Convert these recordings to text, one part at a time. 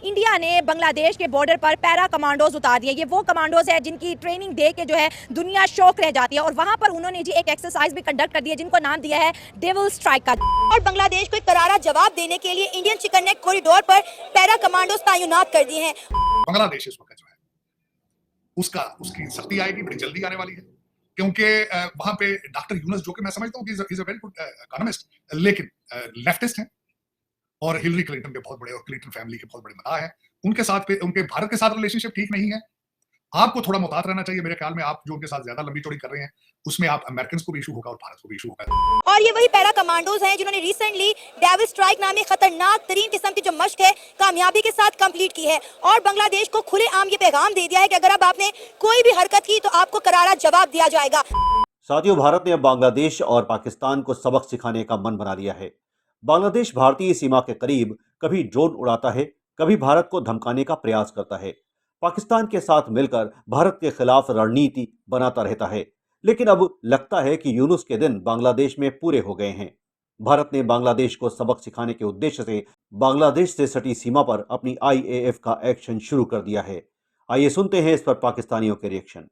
India ने बांग्लादेश के border पर पैरा कमांडोज उतार दिए। ये वो कमांडोज है जिनकी ट्रेनिंग दे के जो है दुनिया शौक रह जाती है, और वहां पर उन्होंने जी एक एक्सरसाइज भी कंडक्ट कर दी है जिनको नाम दिया है डेविल स्ट्राइक का। और बांग्लादेश को एक करारा जवाब देने के लिए इंडियन चिकन नेक कॉरिडोर पर पैरा कमांडोज तैनात कर दिए हैं। बांग्लादेश इस वक्त जो है उसकी सख्ती आएगी, बड़ी जल्दी आने वाली है, क्योंकि वहां पे डॉक्टर यूनुस, जो कि मैं समझता हूँ कि is a very good economist, लेकिन लेफ्टिस्ट हैं और हिलरी क्लिंटन के बहुत बड़े और क्लिंटन फैमिली के बहुत बड़े मदाह हैं। उनके भारत के साथ रिलेशनशिप ठीक नहीं है। आपको थोड़ा मुहतात रहना चाहिए मेरे ख्याल में। आप जो उनके साथ ज्यादा लंबी चौड़ी कर रहे हैं उसमें आप अमेरिकन को भी इशू होगा और भारत को भी इशू होगा। और ये वही पैरा कमांडोज हैं जिन्होंने रिसेंटली डेविल स्ट्राइक नामी खतरनाक तरीन किस्म की जो मश्क है कामयाबी के साथ कंप्लीट की है, और बांग्लादेश को खुलेआम ये पैगाम दे दिया है कि अगर अब आपने कोई भी हरकत की तो आपको करारा जवाब दिया जाएगा। साथियों, भारत ने अब बांग्लादेश और पाकिस्तान को सबक सिखाने का मन बना लिया है। बांग्लादेश भारतीय सीमा के करीब कभी ड्रोन उड़ाता है, कभी भारत को धमकाने का प्रयास करता है, पाकिस्तान के साथ मिलकर भारत के खिलाफ रणनीति बनाता रहता है। लेकिन अब लगता है कि यूनुस के दिन बांग्लादेश में पूरे हो गए हैं। भारत ने बांग्लादेश को सबक सिखाने के उद्देश्य से बांग्लादेश से सटी सीमा पर अपनी IAF का एक्शन शुरू कर दिया है। आइए सुनते हैं इस पर पाकिस्तानियों के रिएक्शन।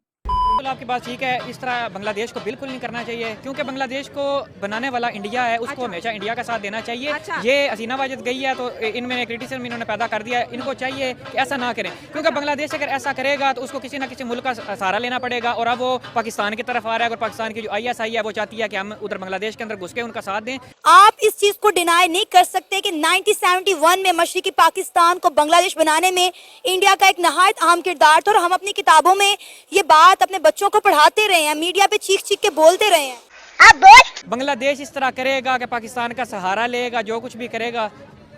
बिल्कुल आपकी बात ठीक है। इस तरह बांग्लादेश को बिल्कुल नहीं करना चाहिए, क्योंकि बांग्लादेश को बनाने वाला इंडिया है, उसको हमेशा इंडिया का साथ देना चाहिए। ये हसीना वाजिद गई है तो इनमें क्रिटिसिज्म इन्होंने पैदा कर दिया है। इनको चाहिए कि ऐसा ना करें, क्योंकि बांग्लादेश अगर ऐसा करेगा तो उसको किसी ना किसी मुल्क का सहारा लेना पड़ेगा। और अब वो पाकिस्तान की तरफ आ रहा है, और पाकिस्तान की जो ISI है वो चाहती है कि हम उधर बांग्लादेश के अंदर घुस के उनका साथ दें। आप इस चीज को डिनाई नहीं कर सकते कि 1971 में मशरिकी पाकिस्तान को बांग्लादेश बनाने में इंडिया का एक नहायत अहम किरदार था, और हम अपनी किताबों में ये बात अपने बच्चों को पढ़ाते रहे हैं, मीडिया पे चीख चीख के बोलते रहे हैं। बांग्लादेश इस तरह करेगा कि पाकिस्तान का सहारा लेगा, जो कुछ भी करेगा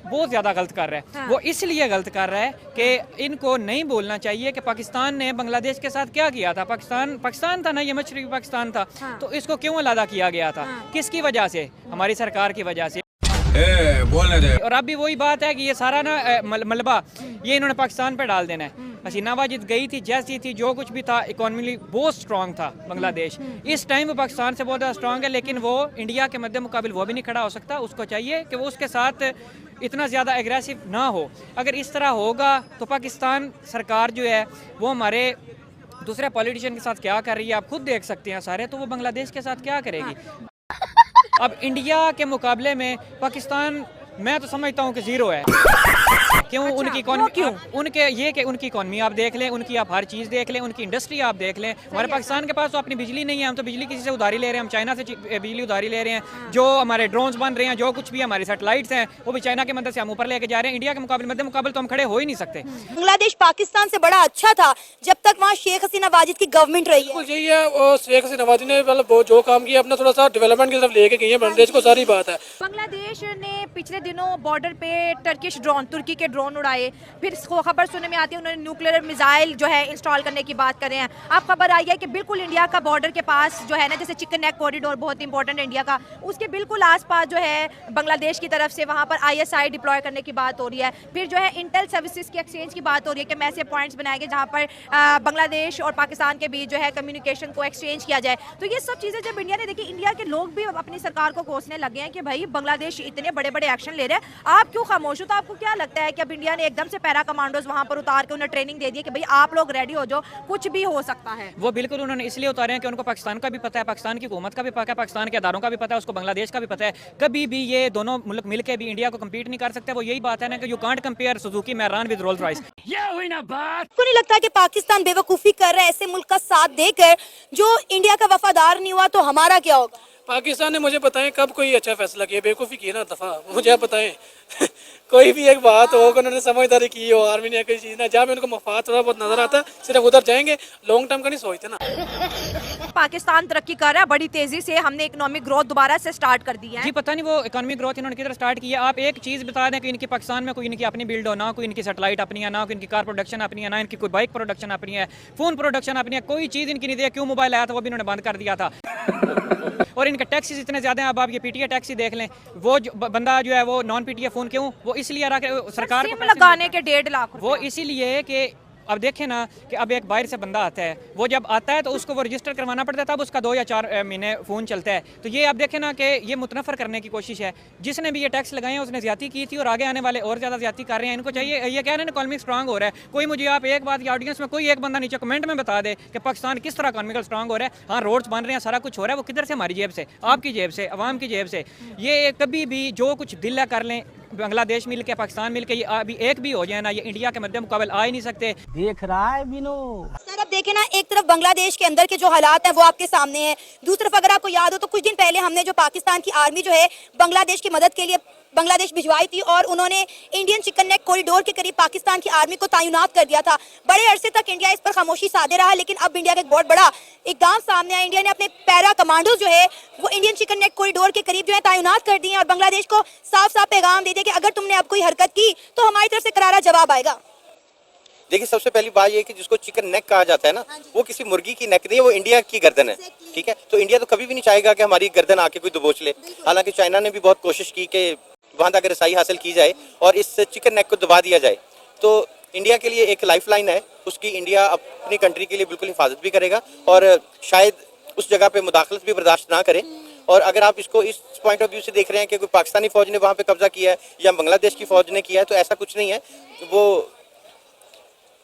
बहुत ज़्यादा गलत कर रहा है। वो इसलिए गलत कर रहा है कि इनको नहीं बोलना चाहिए कि पाकिस्तान ने बांग्लादेश के साथ क्या किया था। पाकिस्तान था ना, ये मशरक़ी पाकिस्तान था। तो इसको क्यों अलग किया गया था? किसकी वजह से? हमारी सरकार की वजह से। बोलने दे। और अब भी वही बात है कि ये सारा ना मलबा ये इन्होंने पाकिस्तान पे डाल देना है। हसीना वाजिद गई थी, जैसी थी, जो कुछ भी था, इकोनॉमिकली बहुत स्ट्रांग था बांग्लादेश। इस टाइम वो पाकिस्तान से बहुत ज़्यादा स्ट्रांग है, लेकिन वो इंडिया के मद्दे मुकाबिल वो भी नहीं खड़ा हो सकता। उसको चाहिए कि वो उसके साथ इतना ज़्यादा एग्रेसिव ना हो। अगर इस तरह होगा तो पाकिस्तान सरकार जो है वो हमारे दूसरे पॉलिटिशियन के साथ क्या कर रही है आप खुद देख सकते हैं सारे, तो वो बांग्लादेश के साथ क्या करेगी। अब इंडिया के मुकाबले में पाकिस्तान मैं तो समझता हूँ कि जीरो है। क्यों? अच्छा, उनकी इकोनॉमी क्यों? उनकी इकोनॉमी आप देख लें, उनकी आप हर चीज़ देख लें, उनकी इंडस्ट्री आप देख लें। हमारे पाकिस्तान के पास तो अपनी बिजली नहीं है, हम तो बिजली किसी से उधारी ले रहे हैं, हम चाइना से बिजली उधारी ले रहे हैं। जो हमारे ड्रोन्स बन रहे हैं, जो कुछ भी हमारी सैटेलाइट्स हैं, वो भी चाइना की मदद से हम ऊपर लेके जा रहे हैं। इंडिया के मुकाबले तो हम खड़े हो ही नहीं सकते। बांग्लादेश पाकिस्तान से बड़ा अच्छा था जब तक वहाँ शेख हसीना वाजिद की गवर्नमेंट रही है। यही है, और शेख हसीना वाजिद ने मतलब जो काम किया अपना थोड़ा सा डेवलपमेंट की तरफ लेके गई है बांग्लादेश को, सारी बात है। बांग्लादेश ने पिछले दिनों बॉर्डर पे टर्किश ड्रोन, तुर्की के ड्रोन उड़ाए। फिर खबर सुनने में आती है उन्होंने न्यूक्लियर मिसाइल जो है इंस्टॉल करने की बात कर रहे हैं। अब खबर आई है कि बिल्कुल इंडिया का बॉर्डर के पास जो है ना, जैसे चिकन नेक कॉरिडोर बहुत इंपॉर्टेंट है इंडिया का, उसके बिल्कुल आसपास जो है बांग्लादेश की तरफ से वहां पर ISI डिप्लॉय करने की बात हो रही है। फिर जो है इंटेल सर्विसेज की एक्सचेंज की बात हो रही है कि मैसे पॉइंट्स बनाए गए जहां पर बांग्लादेश और पाकिस्तान के बीच जो है कम्युनिकेशन को एक्सचेंज किया जाए। तो ये सब चीज़ें जब इंडिया ने देखी, इंडिया के लोग भी अपनी सरकार को कोसने लगे हैं कि भाई बांग्लादेश इतने बड़े बड़े एक्शन ले रहे हैं, आप क्यों खामोश हो। तो आपको क्या लगता है कि अब इंडिया ने एकदम से पैरा कमांडोज वहां पर उतार के उन्हें ट्रेनिंग दे दी कि भाई आप लोग रेडी हो जाओ, कुछ भी हो सकता है? वो बिल्कुल उन्होंने इसलिए उतारे हैं कि उनको पाकिस्तान का भी पता है, पाकिस्तान की हुकूमत का भी पता है, पाकिस्तान के अदारों का भी पता है, उसको बांग्लादेश का भी पता है। कभी भी ये दोनों मुल्क मिलकर भी इंडिया को कम्पीट नहीं कर सकते। वो यही बात है ना कि you can't compare Suzuki Mehran with Rolls Royce. ये हुई ना बात। आपको नहीं लगता कि पाकिस्तान बेवकूफ़ी कर रहा है ऐसे मुल्क का साथ देकर? जो इंडिया का वफादार नहीं हुआ तो हमारा क्या होगा? पाकिस्तान ने मुझे बताएं कब कोई अच्छा फैसला किया, बेवकूफ़ी की ना दफ़ा मुझे आप बताएं। कोई भी एक बात हो, उन्होंने समझदारी की हो, आर्मी ने कोई चीज़ ना, जहाँ भी उनको मफाद थोड़ा बहुत नजर आता सिर्फ उधर जाएंगे, लॉन्ग टर्म का नहीं सोचते ना। पाकिस्तान तरक्की कर रहा है बड़ी तेजी से, हमने इकोनॉमिक ग्रोथ दोबारा से स्टार्ट कर दी है। जी पता नहीं वो इकोनॉमिक ग्रोथ इन्होंने किधर स्टार्ट किया। आप एक चीज़ बता दें कि इनकी पाकिस्तान में कोई इनकी अपनी बिल्ड हो, ना कोई इनकी सैटेलाइट अपनी है, ना कोई इनकी कार प्रोडक्शन अपनी है, ना इनकी कोई बाइक प्रोडक्शन अपनी है, फ़ोन प्रोडक्शन अपनी है, कोई चीज़ इनकी नहीं दी। क्यों मोबाइल आया था वो भी इन्होंने बंद कर दिया था। और इनके टैक्सेस इतने ज़्यादा हैं। अब आप ये PTA टैक्स ही देख लें, वो जो बंदा जो है वो नॉन PTA फ़ोन क्यों, वो इसलिए आ रहा है सरकार सिम लगाने के 1.5 लाख वो इसीलिए कि अब देखें ना कि अब एक बाहर से बंदा आता है, वो जब आता है तो उसको वो रजिस्टर करवाना पड़ता है, तब उसका 2 या 4 महीने फ़ोन चलता है। तो ये आप देखें ना कि ये मुतनफ़र करने की कोशिश है। जिसने भी ये टैक्स लगाए हैं उसने ज़्यादती की थी और आगे आने वाले और ज़्यादा ज़्यादती कर रहे हैं। इनको चाहिए, ये कह रहे हैं इकॉनमिक स्ट्रांग हो रहा है। कोई मुझे आप एक बात, या ऑडियंस में कोई एक बंदा नीचे कमेंट में बता दे कि पाकिस्तान किस तरह इकॉनमिकल स्ट्रांग हो रहा है। हाँ, रोड्स बन रहे हैं, सारा कुछ हो रहा है, वो किधर से? हमारी जेब से, आपकी जेब से, अवाम की जेब से। ये कभी भी जो कुछ दिल है कर लें, बांग्लादेश मिल के, पाकिस्तान मिल के, ये अभी एक भी हो जाए ना, ये इंडिया के मध्य मुकाबले आ ही नहीं सकते। देख रहा है बिनो। सर अब देखें ना, एक तरफ बांग्लादेश के अंदर के जो हालात हैं वो आपके सामने हैं, दूसरी तरफ अगर आपको याद हो तो कुछ दिन पहले हमने जो पाकिस्तान की आर्मी जो है बांग्लादेश की मदद के लिए बांग्लादेश भिजवाई थी और उन्होंने इंडियन चिकन नेक कॉरिडोर के करीब पाकिस्तान की आर्मी को तैनात कर दिया था। बड़े अरसे तक इंडिया इस पर खामोशी साधे रहा, लेकिन अब इंडिया का एक बहुत बड़ा इकदाम सामने आया। इंडिया ने अपने पैरा कमांडोज जो है वो इंडियन चिकन नेक कॉरिडोर के करीब जो है तैनात कर दिए हैं और बांग्लादेश को साफ साफ पैगाम दे दिया कि अगर तुमने अब कोई हरकत की तो हमारी तरफ से करारा जवाब आएगा। देखिए, सबसे पहली बात ये कि जिसको चिकन नेक कहा जाता है ना, वो किसी मुर्गी की नेक नहीं है, वो इंडिया की गर्दन है। ठीक है, तो इंडिया तो कभी भी नहीं चाहेगा कि हमारी गर्दन आके कोई दबोच ले। हालांकि चाइना ने भी बहुत कोशिश की कि वहां तक रसाई हासिल की जाए और इस चिकन नेक को दबा दिया जाए। तो इंडिया के लिए एक लाइफलाइन है, उसकी इंडिया अपनी कंट्री के लिए बिल्कुल हिफाजत भी करेगा और शायद उस जगह पे मुदाखलत भी बर्दाश्त ना करे। और अगर आप इसको इस पॉइंट ऑफ व्यू से देख रहे हैं कि कोई पाकिस्तानी फौज ने वहां पे कब्जा किया है या बांग्लादेश की फौज ने किया है, तो ऐसा कुछ नहीं है, वो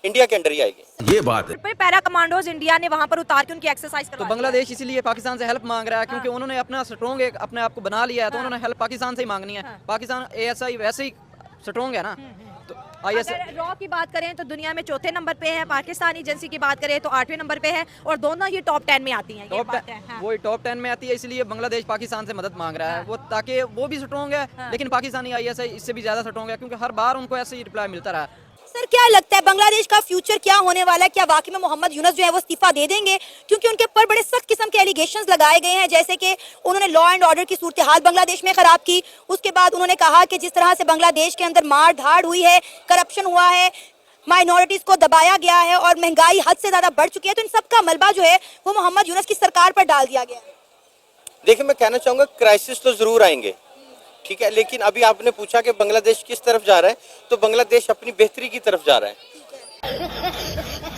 इंडिया के अंडर ही आएगी। ये बात है। फिर पैरा कमांडोज इंडिया ने वहां पर उतार के उनकी एक्सरसाइज तो करवाई। बांग्लादेश इसीलिए पाकिस्तान से हेल्प मांग रहा है क्योंकि उन्होंने अपना स्ट्रॉन्ग एक अपने आप को बना लिया है, तो उन्होंने हेल्प पाकिस्तान से ही मांगनी है। पाकिस्तान ASI वैसे ही स्ट्रॉन्ग है ना, तो ISI अगर रॉ की बात करें तो दुनिया में चौथे नंबर पे है, पाकिस्तान एजेंसी की बात करें तो 8वें नंबर पे है और दोनों ही टॉप 10 में आती हैं। ये बात है। हाँ। वो टॉप 10 में आती है, इसलिए बांग्लादेश पाकिस्तान से मदद मांग रहा है वो, ताकि वो भी स्ट्रॉन्ग है। लेकिन पाकिस्तानी ISI इससे भी ज्यादा स्ट्रॉन्ग है क्योंकि हर बार उनको ऐसे ही रिप्लाई मिलता रहा। सर क्या लगता है बांग्लादेश का फ्यूचर क्या होने वाला है? क्या वाकई में मोहम्मद यूनुस जो है वो इस्तीफा दे देंगे? क्योंकि उनके ऊपर बड़े सख्त किस्म के एलिगेशंस लगाए गए हैं, जैसे कि उन्होंने लॉ एंड ऑर्डर की सूरत हाल बांग्लादेश में खराब की। उसके बाद उन्होंने कहा कि जिस तरह से बांग्लादेश के अंदर मार धाड़ हुई है, करप्शन हुआ है, माइनॉरिटीज को दबाया गया है और महंगाई हद से ज्यादा बढ़ चुकी है, तो इन सब का मलबा जो है वो मोहम्मद यूनुस की सरकार पर डाल दिया गया है। देखिए, मैं कहना चाहूँगा क्राइसिस तो ज़रूर आएंगे, ठीक है, लेकिन अभी आपने पूछा कि बांग्लादेश किस तरफ जा रहा है, तो बांग्लादेश अपनी बेहतरी की तरफ जा रहा है।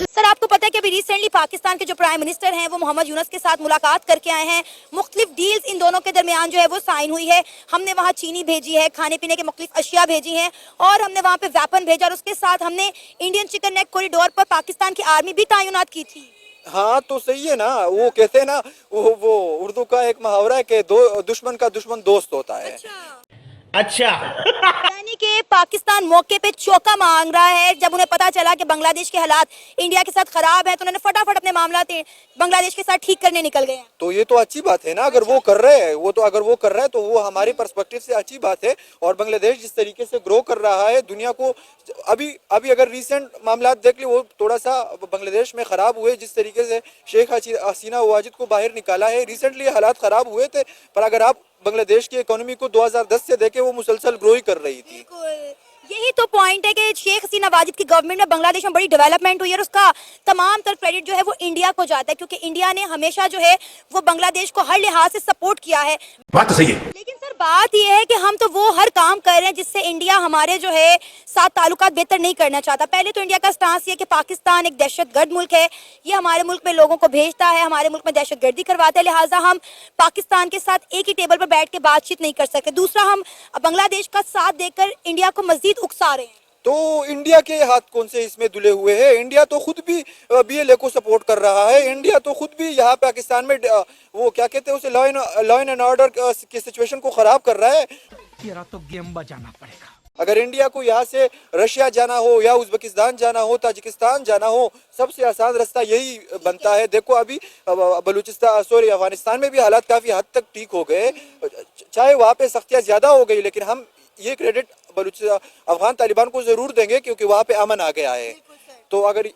सर आपको पता है कि अभी रिसेंटली पाकिस्तान के जो प्राइम मिनिस्टर हैं वो मोहम्मद यूनुस के साथ मुलाकात करके आए हैं। मुख्तलिफ डील्स इन दोनों के दरमियान जो है वो साइन हुई है। हमने वहाँ चीनी भेजी है, खाने पीने के मुख्तलिफ अशिया भेजी हैं और हमने वहाँ पे वेपन भेजा और उसके साथ हमने इंडियन चिकन नेक कॉरिडोर पर पाकिस्तान की आर्मी भी तैनात की थी। हाँ तो सही है ना, वो कहते हैं ना, वो उर्दू का एक मुहावरा है कि दुश्मन का दुश्मन दोस्त होता है। अच्छा। यानी कि पाकिस्तान मौके पे चौका मांग रहा है। जब उन्हें पता चला कि बांग्लादेश के हालात इंडिया के साथ खराब है तो उन्होंने फटाफट अपने मामला बांग्लादेश के साथ ठीक करने निकल गए हैं। तो ये तो अच्छी बात है ना, अगर वो कर रहे हैं, अगर वो कर रहा है तो वो हमारे पर्सपेक्टिव से अच्छी बात है। और बांग्लादेश जिस तरीके से ग्रो कर रहा है दुनिया को, अभी अगर रिसेंट मामला देख ले, वो थोड़ा सा बांग्लादेश में खराब हुए, जिस तरीके से शेख हसीना वाजिद को बाहर निकाला है। रिसेंटली हालात खराब हुए थे, पर अगर आप बांग्लादेश की इकोनॉमी को 2010 से देखे, वो मुसलसल ग्रो ही कर रही थी। यही तो पॉइंट है कि शेख हसीना वाजिद की गवर्नमेंट में बांग्लादेश में बड़ी डेवलपमेंट हुई है और उसका तमाम तर क्रेडिट जो है वो इंडिया को जाता है, क्योंकि इंडिया ने हमेशा जो है वो बांग्लादेश को हर लिहाज से सपोर्ट किया है। बात तो सही है। लेकिन सर बात यह है कि हम तो वो हर काम कर रहे हैं जिससे इंडिया हमारे जो है साथ ताल्लुकात बेहतर नहीं करना चाहता। पहले तो इंडिया का स्टांस ये कि पाकिस्तान एक दहशतगर्द मुल्क है, ये हमारे मुल्क में लोगों को भेजता है, हमारे मुल्क में दहशतगर्दी करवाता है, लिहाजा हम पाकिस्तान के साथ एक ही टेबल पर बैठ के बातचीत नहीं कर सकते। दूसरा, हम बांग्लादेश का साथ देकर इंडिया को मजीद उकसा रहे हैं। तो इंडिया के हाथ कौन से इसमें धुले हुए हैं? इंडिया तो खुद भी BLA को सपोर्ट कर रहा है। इंडिया तो खुद भी यहाँ पाकिस्तान में वो क्या कहते हैं उसे, लॉ एंड ऑर्डर की सिचुएशन को खराब कर रहा है। तेरा तो गेम बजाना पड़ेगा। अगर इंडिया को यहाँ से रशिया जाना हो या उज्बेकिस्तान जाना हो, ताजिकिस्तान जाना हो, सबसे आसान रास्ता यही बनता है। देखो अभी अफगानिस्तान में भी हालात काफी हद तक ठीक हो गए, चाहे वहाँ पे सख्तियाँ ज्यादा हो गई, लेकिन हम ये क्रेडिट अफगान तालिबान को जरूर देंगे क्योंकि वहाँ पे अमन आ गया है। तो अगर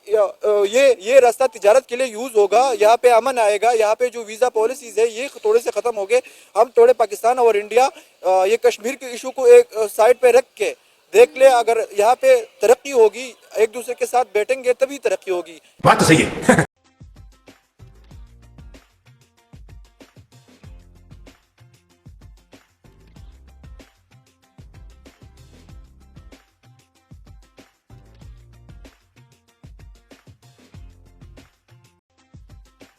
ये रास्ता तिजारत के लिए यूज होगा, यहाँ पे अमन आएगा, यहाँ पे जो वीजा पॉलिसीज है ये थोड़े से खत्म हो गए, हम थोड़े पाकिस्तान और इंडिया ये कश्मीर के इशू को एक साइड पे रख के देख ले, अगर यहाँ पे तरक्की होगी, एक दूसरे के साथ बैठेंगे तभी तरक्की होगी। बात तो सही है।